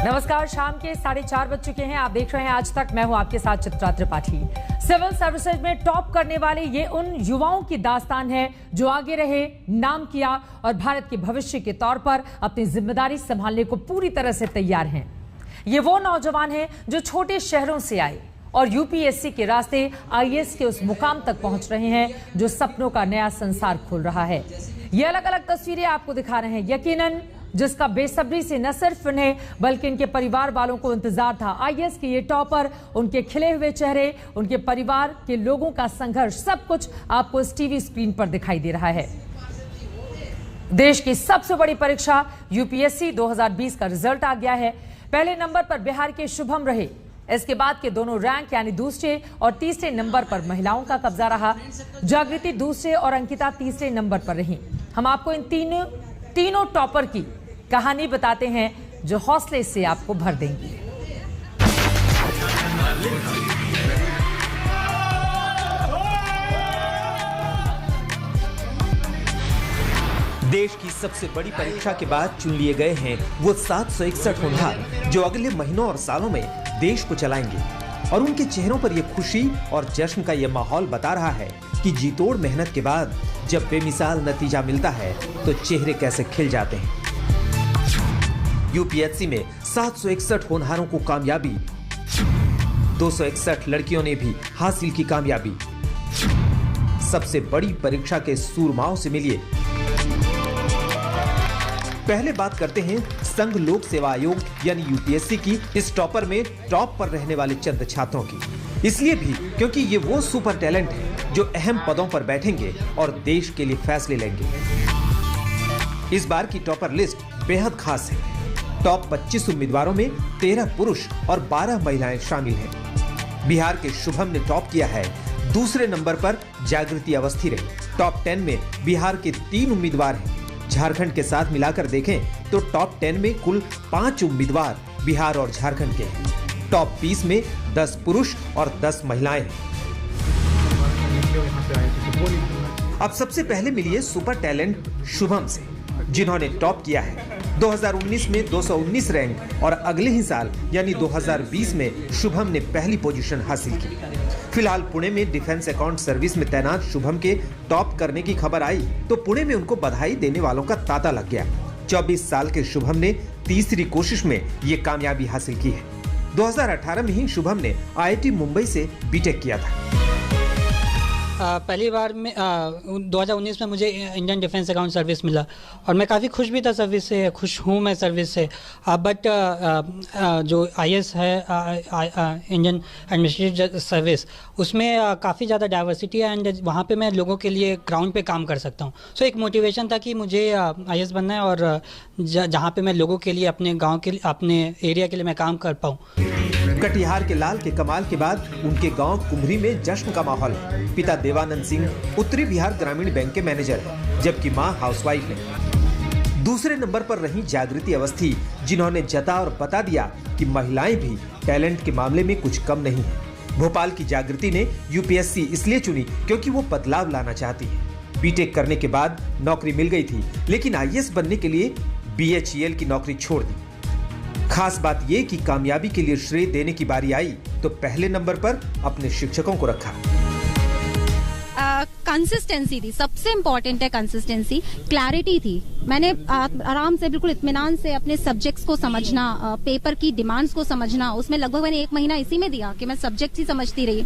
नमस्कार, शाम के 4:30 बज चुके हैं। आप देख रहे हैं आज तक। मैं हूं आपके साथ चित्रा त्रिपाठी। सिविल सर्विसेज में टॉप करने वाले ये उन युवाओं की दास्तान है जो आगे रहे, नाम किया और भारत के भविष्य के तौर पर अपनी जिम्मेदारी संभालने को पूरी तरह से तैयार हैं। ये वो नौजवान हैं जो छोटे शहरों से आए और यूपीएससी के रास्ते आईएएस के उस मुकाम तक पहुंच रहे हैं जो सपनों का नया संसार खोल रहा है। ये अलग अलग तस्वीरें आपको दिखा रहे हैं, यकीनन जिसका बेसब्री से न सिर्फ इन्हें बल्कि इनके परिवार वालों को इंतजार था। आईएएस के ये टॉपर, उनके खिले हुए चेहरे, उनके परिवार के लोगों का संघर्ष, सब कुछ आपको इस टीवी स्क्रीन पर दिखाई दे रहा है। देश की सबसे बड़ी परीक्षा यूपीएससी 2020 का रिजल्ट आ गया है। पहले नंबर पर बिहार के शुभम रहे। इसके बाद के दोनों रैंक यानी दूसरे और तीसरे नंबर पर महिलाओं का कब्जा रहा। जागृति दूसरे और अंकिता तीसरे नंबर पर रही। हम आपको इन तीनों टॉपर की कहानी बताते हैं जो हौसले से आपको भर देंगी। देश की सबसे बड़ी परीक्षा के बाद चुन लिए गए हैं वो 761 होनहार जो अगले महीनों और सालों में देश को चलाएंगे। और उनके चेहरों पर ये खुशी और जश्न का ये माहौल बता रहा है कि जीतोड़ मेहनत के बाद जब बेमिसाल नतीजा मिलता है तो चेहरे कैसे खिल जाते हैं। यूपीएससी में 761 होनहारों को कामयाबी, 261 लड़कियों ने भी हासिल की कामयाबी। सबसे बड़ी परीक्षा के सूरमाओं से मिलिए। पहले बात करते हैं संघ लोक सेवा आयोग यानी यूपीएससी की इस टॉपर में टॉप पर रहने वाले चंद छात्रों की। इसलिए भी क्योंकि ये वो सुपर टैलेंट है जो अहम पदों पर बैठेंगे और देश के लिए फैसले लेंगे। इस बार की टॉपर लिस्ट बेहद खास है। टॉप 25 उम्मीदवारों में 13 पुरुष और 12 महिलाएं शामिल हैं। बिहार के शुभम ने टॉप किया है। दूसरे नंबर पर जागृति अवस्थी रही। टॉप 10 में बिहार के 3 उम्मीदवार हैं। झारखंड के साथ मिलाकर देखें तो टॉप 10 में कुल 5 उम्मीदवार बिहार और झारखंड के हैं। टॉप 20 में 10 पुरुष और 10 महिलाएं हैं। अब सबसे पहले मिलिए सुपर टैलेंट शुभम से, जिन्होंने टॉप किया है। 2019 में 219 रैंक और अगले ही साल यानी 2020 में शुभम ने पहली पोजीशन हासिल की। फिलहाल पुणे में डिफेंस अकाउंट सर्विस में तैनात शुभम के टॉप करने की खबर आई तो पुणे में उनको बधाई देने वालों का तांता लग गया। 24 साल के शुभम ने तीसरी कोशिश में ये कामयाबी हासिल की है। 2018 में ही शुभम ने आईआईटी मुंबई से बीटेक किया था। पहली बार में 2019 में मुझे इंडियन डिफेंस अकाउंट सर्विस मिला और मैं काफ़ी खुश भी था सर्विस से, खुश हूँ मैं सर्विस से। बट जो आईएएस है इंडियन एडमिनिस्ट्रेटिव सर्विस, उसमें काफ़ी ज़्यादा डाइवर्सिटी है एंड वहाँ पे मैं लोगों के लिए ग्राउंड पे काम कर सकता हूँ। सो एक मोटिवेशन था कि मुझे आईएएस बनना है और जहाँ पे मैं लोगों के लिए, अपने गाँव के लिए, अपने एरिया के लिए मैं काम कर पाऊँ। कटिहार के लाल के कमाल के बाद उनके गांव कुम्हरी में जश्न का माहौल है। पिता देवानंद सिंह उत्तरी बिहार ग्रामीण बैंक के मैनेजर हैं, जबकि मां हाउसवाइफ है। दूसरे नंबर पर रही जागृति अवस्थी, जिन्होंने जता और बता दिया कि महिलाएं भी टैलेंट के मामले में कुछ कम नहीं है। भोपाल की जागृति ने यूपीएससी इसलिए चुनी क्योंकि वो बदलाव लाना चाहती है। बीटेक करने के बाद नौकरी मिल गई थी, लेकिन आईएएस बनने के लिए बीएचईएल की नौकरी छोड़ दी। खास बात ये कि कामयाबी के लिए श्रेय देने की बारी आई तो पहले नंबर पर अपने शिक्षकों को रखा। कंसिस्टेंसी थी, सबसे इम्पोर्टेंट है कंसिस्टेंसी। क्लैरिटी थी। मैंने आराम से, बिल्कुल इत्मीनान से अपने सब्जेक्ट्स को समझना, पेपर की डिमांड्स को समझना, उसमें लगभग मैंने 1 महीना इसी में दिया कि मैं सब्जेक्ट ही समझती रही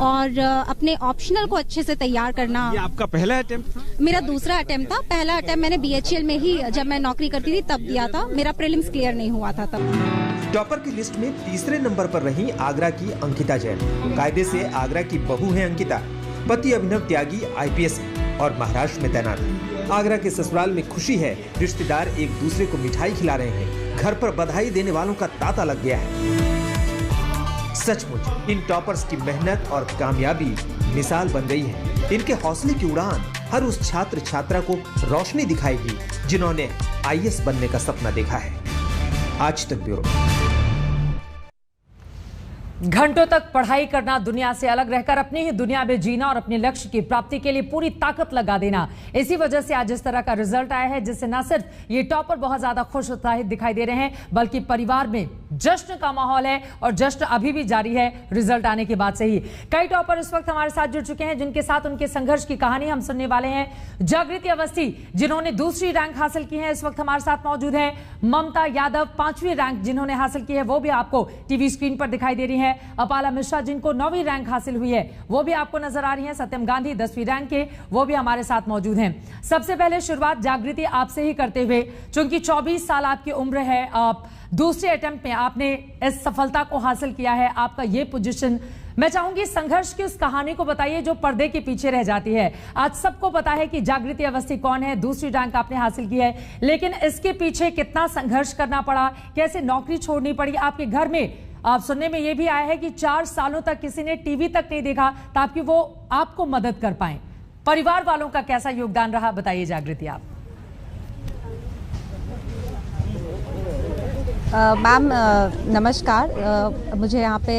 और अपने ऑप्शनल को अच्छे से तैयार करना। ये आपका पहला अटेम्प्ट था? मेरा दूसरा अटेम्प्ट था। पहला अटेम्प्ट मैंने बीएचईएल में ही जब मैं नौकरी करती थी तब दिया था। मेरा प्रीलिम्स क्लियर नहीं हुआ था तब। टॉपर की लिस्ट में तीसरे नंबर पर रही आगरा की अंकिता जैन। कायदे से आगरा की बहू है अंकिता। पति अभिनव त्यागी आईपीएस और महाराष्ट्र में तैनात है। आगरा के ससुराल में खुशी है। रिश्तेदार एक दूसरे को मिठाई खिला रहे हैं। घर पर बधाई देने वालों का तांता लग गया है। सचमुच इन टॉपर्स की मेहनत और कामयाबी मिसाल बन गई है। इनके हौसले की उड़ान हर उस छात्र छात्रा को रोशनी दिखाएगी जिन्होंने आईएएस बनने का सपना देखा है। आज तक ब्यूरो। घंटों तक पढ़ाई करना, दुनिया से अलग रहकर अपनी ही दुनिया में जीना और अपने लक्ष्य की प्राप्ति के लिए पूरी ताकत लगा देना, इसी वजह से आज इस तरह का रिजल्ट आया है, जिससे न सिर्फ ये टॉपर बहुत ज्यादा खुश उत्साहित दिखाई दे रहे हैं, बल्कि परिवार में जश्न का माहौल है और जश्न अभी भी जारी है रिजल्ट आने के बाद से ही। कई टॉपर इस वक्त हमारे साथ जुड़ चुके हैं, जिनके साथ उनके संघर्ष की कहानी हम सुनने वाले हैं। जागृति अवस्थी, जिन्होंने दूसरी रैंक हासिल की है, इस वक्त हमारे साथ मौजूद है। ममता यादव, 5वीं रैंक जिन्होंने हासिल की है, वो भी आपको टीवी स्क्रीन पर दिखाई दे रही है। अपाला मिश्रा, जिनको 9वीं रैंक हासिल हुई है, वो भी आपको नजर आ रही है। सत्यम गांधी 10वीं रैंक के, वो भी हमारे साथ मौजूद हैं। सबसे पहले शुरुआत जागृति आपसे ही करते हुए, चूंकि 24 साल आपकी उम्र है, आप दूसरे अटेम्प्ट में आपने इस सफलता को हासिल किया है, आपका ये पोजीशन, मैं चाहूंगी संघर्ष की उस कहानी को बताइए जो पर्दे के पीछे रह जाती है। आज सबको पता है कि जागृति अवस्थी कौन है, दूसरी रैंक आपने हासिल की है, लेकिन इसके पीछे कितना संघर्ष करना पड़ा, कैसे नौकरी छोड़नी पड़ी आपके घर में। आप सुनने में यह भी आया है कि 4 सालों तक किसी ने टीवी तक नहीं देखा ताकि वो आपको मदद कर पाए। परिवार वालों का कैसा योगदान रहा, बताइए जागृति आप। मैम नमस्कार, मुझे यहाँ पे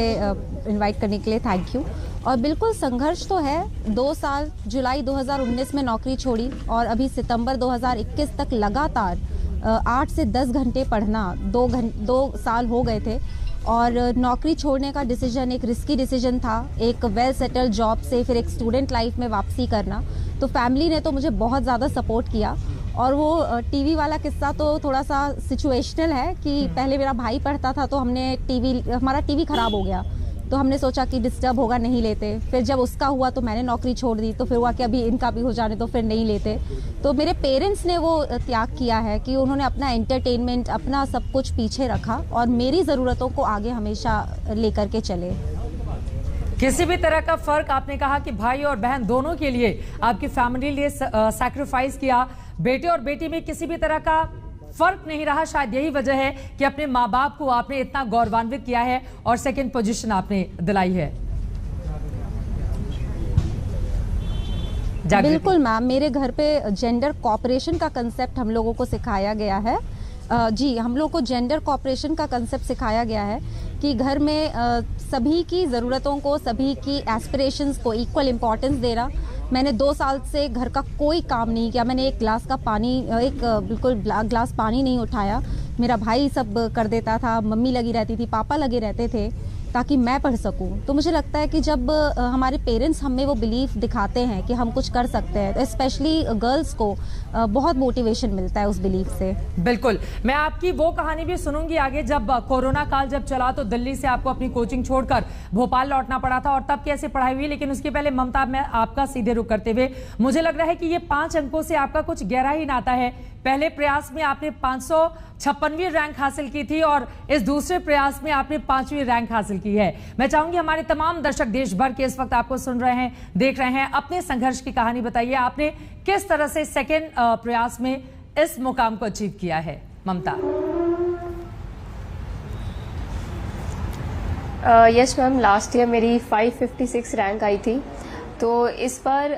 इनवाइट करने के लिए थैंक यू। और बिल्कुल संघर्ष तो है। 2 साल जुलाई 2019 में नौकरी छोड़ी और अभी सितंबर 2021 तक लगातार 8 से 10 घंटे पढ़ना, 2 साल हो गए थे। और नौकरी छोड़ने का डिसीजन एक रिस्की डिसीजन था, एक वेल सेटल्ड जॉब से फिर एक स्टूडेंट लाइफ में वापसी करना। तो फैमिली ने तो मुझे बहुत ज़्यादा सपोर्ट किया। और वो टीवी वाला किस्सा तो थोड़ा सा सिचुएशनल है कि पहले मेरा भाई पढ़ता था तो हमारा टीवी ख़राब हो गया, तो हमने सोचा कि डिस्टर्ब होगा, नहीं लेते। फिर जब उसका हुआ तो मैंने नौकरी छोड़ दी, तो फिर हुआ कि अभी इनका भी हो जाने तो फिर नहीं लेते। तो मेरे पेरेंट्स ने वो त्याग किया है कि उन्होंने अपना एंटरटेनमेंट, अपना सब कुछ पीछे रखा और मेरी ज़रूरतों को आगे हमेशा लेकर के चले। किसी भी तरह का फर्क, आपने कहा कि भाई और बहन दोनों के लिए आपकी फैमिली लिए सैक्रिफाइस किया, बेटे और बेटी में किसी भी तरह का फर्क नहीं रहा। शायद यही वजह है कि अपने माँ बाप को आपने इतना गौरवान्वित किया है और सेकंड पोजीशन आपने दिलाई है। बिल्कुल मैम, मेरे घर पे जेंडर कॉपरेशन का कंसेप्ट हम लोगों को सिखाया गया है। जी, हम लोग को जेंडर कॉपरेशन का कंसेप्ट सिखाया गया है कि घर में सभी की ज़रूरतों को, सभी की एस्पिरेशंस को इक्वल इम्पोर्टेंस देना। मैंने 2 साल से घर का कोई काम नहीं किया। मैंने एक ग्लास पानी नहीं उठाया। मेरा भाई सब कर देता था, मम्मी लगी रहती थी, पापा लगे रहते थे ताकि मैं पढ़ सकूं। तो मुझे लगता है कि जब हमारे पेरेंट्स हमें वो बिलीफ दिखाते हैं कि हम कुछ कर सकते हैं, तो स्पेशली गर्ल्स को बहुत मोटिवेशन मिलता है उस बिलीफ से। बिल्कुल, मैं आपकी वो कहानी भी सुनूंगी आगे। जब कोरोना काल जब चला तो दिल्ली से आपको अपनी कोचिंग छोड़कर भोपाल लौटना पड़ा था और तब कैसे पढ़ाई हुई, लेकिन उसके पहले ममता, मैं आपका सीधे रुख करते हुए, मुझे लग रहा है कि ये 5 अंकों से आपका कुछ गहरा ही नाता है। पहले प्रयास में आपने 556वीं रैंक हासिल की थी और इस दूसरे प्रयास में आपने 5वीं रैंक हासिल की है। मैं चाहूंगी हमारे तमाम दर्शक देश भर के इस वक्त आपको सुन रहे हैं, देख रहे हैं, अपने संघर्ष की कहानी बताइए, आपने किस तरह से सेकेंड प्रयास में इस मुकाम को अचीव किया है। ममता। यस मैम, लास्ट ईयर मेरी 556 रैंक आई थी। तो इस बार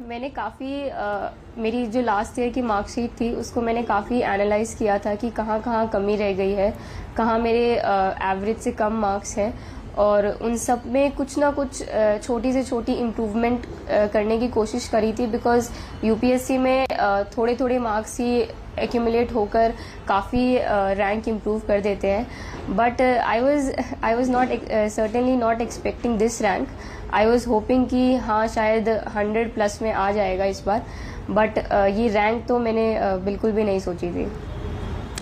मैंने काफ़ी मेरी जो लास्ट ईयर की मार्कशीट थी उसको मैंने काफ़ी एनालाइज किया था कि कहाँ कहाँ कमी रह गई है, कहाँ मेरे एवरेज से कम मार्क्स है, और उन सब में कुछ ना कुछ छोटी से छोटी इम्प्रूवमेंट करने की कोशिश करी थी। बिकॉज यूपीएससी में थोड़े थोड़े मार्क्स ही एक्यूमुलेट होकर काफ़ी रैंक इम्प्रूव कर देते हैं। But I was certainly not expecting this rank. I was hoping कि हाँ शायद 100+ में आ जाएगा इस बार, बट ये रैंक तो मैंने बिल्कुल भी नहीं सोची थी।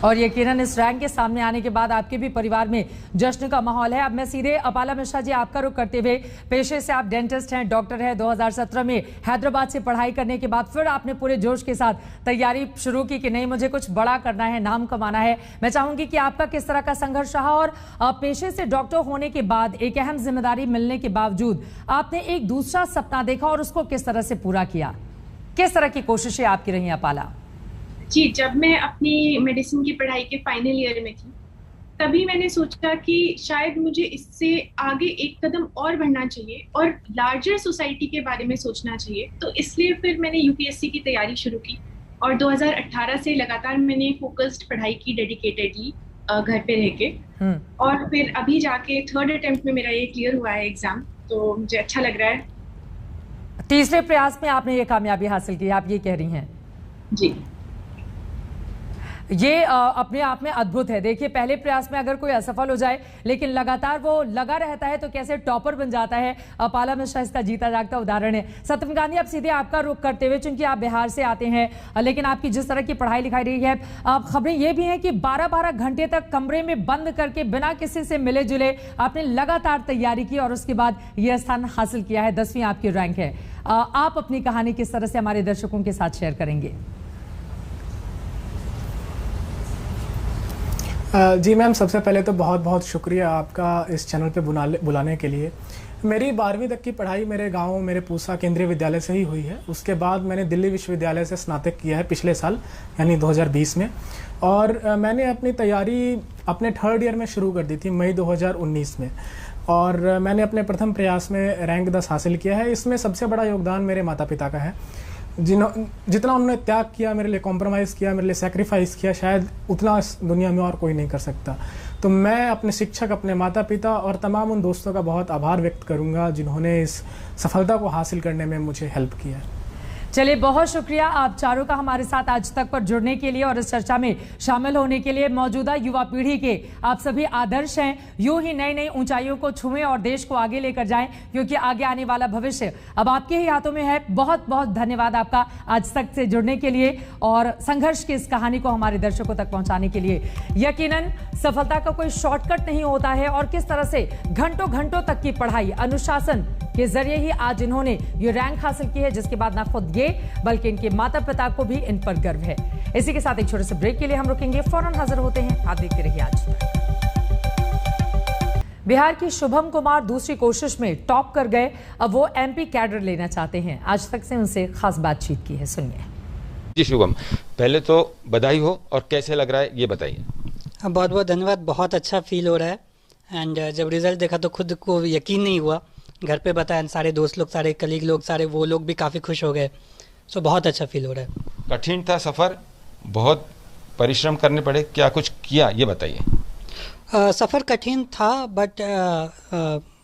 और यकीनन इस रैंक के सामने आने के बाद आपके भी परिवार में जश्न का माहौल है। अब मैं सीधे अपाला मिश्रा जी आपका रुख करते हुए, पेशे से आप डेंटिस्ट हैं, डॉक्टर हैं, 2017 में हैदराबाद से पढ़ाई करने के बाद फिर आपने पूरे जोश के साथ तैयारी शुरू की कि नहीं, मुझे कुछ बड़ा करना है, नाम कमाना है। मैं चाहूंगी कि आपका किस तरह का संघर्ष रहा और पेशे से डॉक्टर होने के बाद एक अहम जिम्मेदारी मिलने के बावजूद आपने एक दूसरा सपना देखा और उसको किस तरह से पूरा किया, किस तरह की कोशिशें आपकी रही अपाला? जी, जब मैं अपनी मेडिसिन की पढ़ाई के फाइनल ईयर में थी तभी मैंने सोचा कि शायद मुझे इससे आगे एक कदम और बढ़ना चाहिए और लार्जर सोसाइटी के बारे में सोचना चाहिए। तो इसलिए फिर मैंने यूपीएससी की तैयारी शुरू की और 2018 से लगातार मैंने फोकस्ड पढ़ाई की डेडिकेटेडली। घर पे रह के। और फिर अभी जाके 3rd अटेम्प्ट में मेरा ये क्लियर हुआ है एग्जाम, तो मुझे अच्छा लग रहा है। तीसरे प्रयास में आपने ये कामयाबी हासिल की, आप ये कह रही हैं? जी, ये अपने आप में अद्भुत है। देखिए, पहले प्रयास में अगर कोई असफल हो जाए लेकिन लगातार वो लगा रहता है तो कैसे टॉपर बन जाता है। पाला मिश्रा इसका जीता जागता उदाहरण है। सत्यम गांधी, अब सीधे आपका रुख करते हुए, चूंकि आप बिहार से आते हैं लेकिन आपकी जिस तरह की पढ़ाई लिखाई रही है, खबरें ये भी हैं कि 12-12 घंटे तक कमरे में बंद करके बिना किसी से मिले जुले आपने लगातार तैयारी की और उसके बाद यह स्थान हासिल किया है। 10वीं आपकी रैंक है। आप अपनी कहानी किस तरह से हमारे दर्शकों के साथ शेयर करेंगे? जी मैम, सबसे पहले तो बहुत बहुत शुक्रिया आपका इस चैनल पे बुलाने के लिए। मेरी 12वीं तक की पढ़ाई मेरे गांव, मेरे पूसा केंद्रीय विद्यालय से ही हुई है। उसके बाद मैंने दिल्ली विश्वविद्यालय से स्नातक किया है पिछले साल, यानी 2020 में। और मैंने अपनी तैयारी अपने 3rd ईयर में शुरू कर दी थी, मई 2019 में। और मैंने अपने प्रथम प्रयास में रैंक 10 हासिल किया है। इसमें सबसे बड़ा योगदान मेरे माता पिता का है। जितना उन्होंने त्याग किया मेरे लिए, कॉम्प्रोमाइज़ किया मेरे लिए, सेक्रीफाइस किया, शायद उतना इस दुनिया में और कोई नहीं कर सकता। तो मैं अपने शिक्षक, अपने माता पिता और तमाम उन दोस्तों का बहुत आभार व्यक्त करूंगा जिन्होंने इस सफलता को हासिल करने में मुझे हेल्प किया। चलिए, बहुत शुक्रिया आप चारों का हमारे साथ आज तक पर जुड़ने के लिए और इस चर्चा में शामिल होने के लिए। मौजूदा युवा पीढ़ी के आप सभी आदर्श हैं। यूं ही नई नई ऊंचाइयों को छुएं और देश को आगे लेकर जाएं, क्योंकि आगे आने वाला भविष्य अब आपके ही हाथों में है। बहुत बहुत धन्यवाद आपका आज तक से जुड़ने के लिए और संघर्ष की इस कहानी को हमारे दर्शकों तक पहुंचाने के लिए। यकीनन सफलता का कोई शॉर्टकट नहीं होता है और किस तरह से घंटों घंटों तक की पढ़ाई, अनुशासन के जरिए ही आज इन्होंने ये रैंक हासिल की है, जिसके बाद ना खुद ये बल्कि इनके माता पिता को भी इन पर गर्व है। इसी के साथ एक छोटे से ब्रेक के लिए हम रुकेंगे, फौरन हाजिर होते हैं। आप देखते रहिए आज तक। बिहार की शुभम कुमार दूसरी कोशिश में टॉप कर गए। अब वो MP कैडर लेना चाहते हैं। आज तक से उनसे खास बातचीत की है, सुनिए। जी शुभम, पहले तो बधाई हो, और कैसे लग रहा है ये बताइए। बहुत बहुत धन्यवाद। बहुत अच्छा फील हो रहा है। एंड जब रिजल्ट देखा तो खुद को यकीन नहीं हुआ। घर पे बताया, सारे दोस्त लोग, सारे कलीग लोग, सारे वो लोग भी काफ़ी खुश हो गए। सो बहुत अच्छा फील हो रहा है। कठिन था सफ़र, बहुत परिश्रम करने पड़े, क्या कुछ किया ये बताइए। सफ़र कठिन था, बट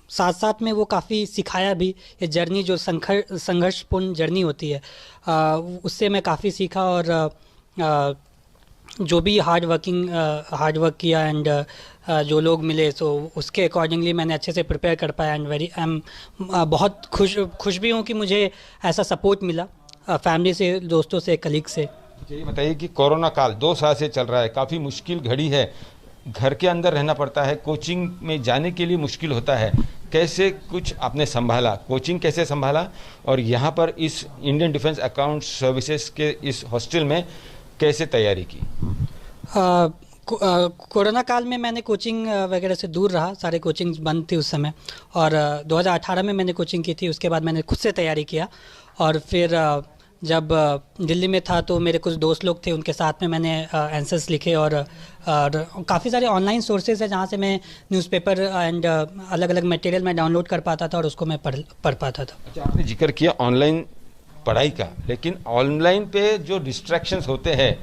साथ साथ में वो काफ़ी सिखाया भी। ये जर्नी जो संघर्षपूर्ण जर्नी होती है, उससे मैं काफ़ी सीखा। और जो भी हार्ड वर्क किया एंड जो लोग मिले, सो उसके अकॉर्डिंगली मैंने अच्छे से प्रिपेयर कर पाया। एंड आई एम बहुत खुश भी हूँ कि मुझे ऐसा सपोर्ट मिला फैमिली से, दोस्तों से, कलीग से। ये बताइए कि कोरोना काल 2 साल से चल रहा है, काफ़ी मुश्किल घड़ी है, घर के अंदर रहना पड़ता है, कोचिंग में जाने के लिए मुश्किल होता है, कैसे कुछ आपने संभाला, कोचिंग कैसे संभाला, और यहाँ पर इस इंडियन डिफेंस अकाउंट सर्विसेज के इस हॉस्टल में कैसे तैयारी की? कोरोना काल में मैंने कोचिंग वगैरह से दूर रहा, सारे कोचिंग्स बंद थी उस समय। और 2018 में मैंने कोचिंग की थी। उसके बाद मैंने खुद से तैयारी किया। और फिर जब दिल्ली में था तो मेरे कुछ दोस्त लोग थे, उनके साथ में मैंने आंसर्स लिखे। और काफ़ी सारे ऑनलाइन सोर्सेज है जहाँ से मैं न्यूज़पेपर एंड अलग अलग मटेरियल मैं डाउनलोड कर पाता था और उसको मैं पढ़ पाता था। अच्छा, आपने जिक्र किया ऑनलाइन पढ़ाई का, लेकिन ऑनलाइन पे जो डिस्ट्रैक्शंस होते हैं,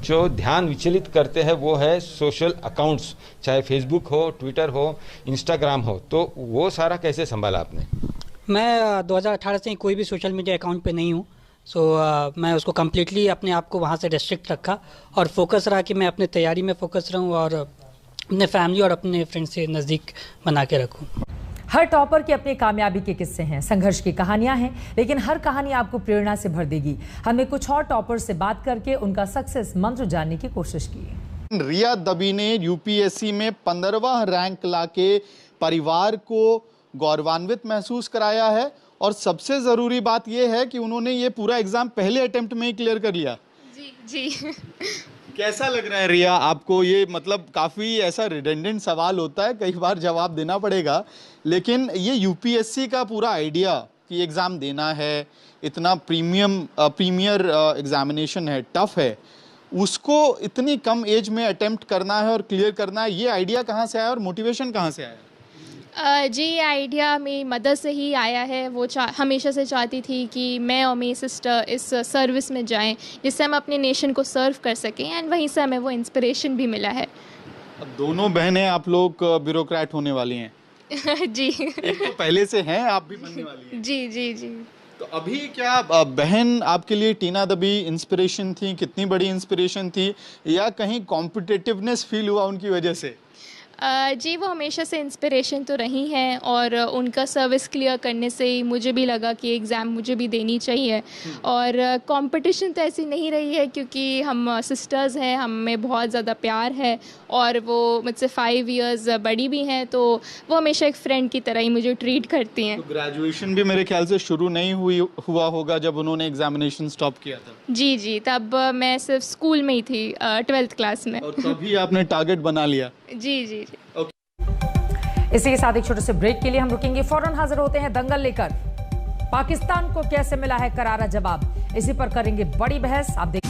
जो ध्यान विचलित करते हैं, वो है सोशल अकाउंट्स, चाहे फेसबुक हो, ट्विटर हो, इंस्टाग्राम हो, तो वो सारा कैसे संभाला आपने? मैं 2018 से कोई भी सोशल मीडिया अकाउंट पे नहीं हूँ। सो मैं उसको कम्प्लीटली अपने आप को वहाँ से रेस्ट्रिक्ट रखा और फोकस रहा कि मैं अपने तैयारी में फोकस रहूँ और अपने फैमिली और अपने फ्रेंड्स से नज़दीक बना के रखूँ। हर टॉपर की अपनी कामयाबी के किस्से हैं, संघर्ष की कहानियां हैं, लेकिन हर कहानी आपको प्रेरणा से भर देगी। हमने कुछ और टॉपर से बात करके उनका सक्सेस मंत्र जानने की कोशिश की। रिया दबी ने यूपीएससी में 15वां रैंक लाके परिवार को गौरवान्वित महसूस कराया है। और सबसे ज़रूरी बात यह है कि उन्होंने ये पूरा एग्ज़ाम पहले अटेम्प्ट में ही क्लियर कर लिया। जी कैसा लग रहा है रिया आपको? ये मतलब काफ़ी ऐसा रिडेंडेंट सवाल होता है, कई बार जवाब देना पड़ेगा, लेकिन ये यूपीएससी का पूरा आइडिया कि एग्ज़ाम देना है, इतना प्रीमियर एग्जामिनेशन है, टफ है, उसको इतनी कम एज में अटेम्प्ट करना है और क्लियर करना है, ये आइडिया कहाँ से आया और मोटिवेशन कहाँ से आया? जी आइडिया मेरी मदर से ही आया है। वो हमेशा से चाहती थी कि मैं और मेरी सिस्टर इस सर्विस में जाएं, जिससे हम अपने नेशन को सर्व कर सकें, एंड वहीं से हमें वो इंस्पिरेशन भी मिला है। अब दोनों बहनें आप लोग ब्यूरोक्रेट होने वाली हैं। जी एक तो पहले से हैं, आप भी बनने वाली हैं। जी जी जी। तो अभी क्या बहन आपके लिए टीना दबी इंस्पिरेशन थी, कितनी बड़ी इंस्पिरेशन थी, या कहीं कॉम्पिटिटिवनेस फील हुआ उनकी वजह से? जी वो हमेशा से इंस्पिरेशन तो रही हैं और उनका सर्विस क्लियर करने से ही मुझे भी लगा कि एग्ज़ाम मुझे भी देनी चाहिए। और कंपटीशन तो ऐसी नहीं रही है क्योंकि हम सिस्टर्स हैं, हम में बहुत ज़्यादा प्यार है और वो मुझसे 5 इयर्स बड़ी भी हैं, तो वो हमेशा एक फ्रेंड की तरह ही मुझे ट्रीट करती हैं। तो ग्रेजुएशन भी मेरे ख्याल से शुरू नहीं हुआ होगा जब उन्होंने एग्जामिनेशन स्टॉप किया था? जी जी, तब मैं सिर्फ स्कूल में ही थी 12th क्लास में। और तभी आपने टारगेट बना लिया? जी जी। इसी के साथ एक छोटे से ब्रेक के लिए हम रुकेंगे, फौरन हाजिर होते हैं दंगल लेकर। पाकिस्तान को कैसे मिला है करारा जवाब, इसी पर करेंगे बड़ी बहस। आप देख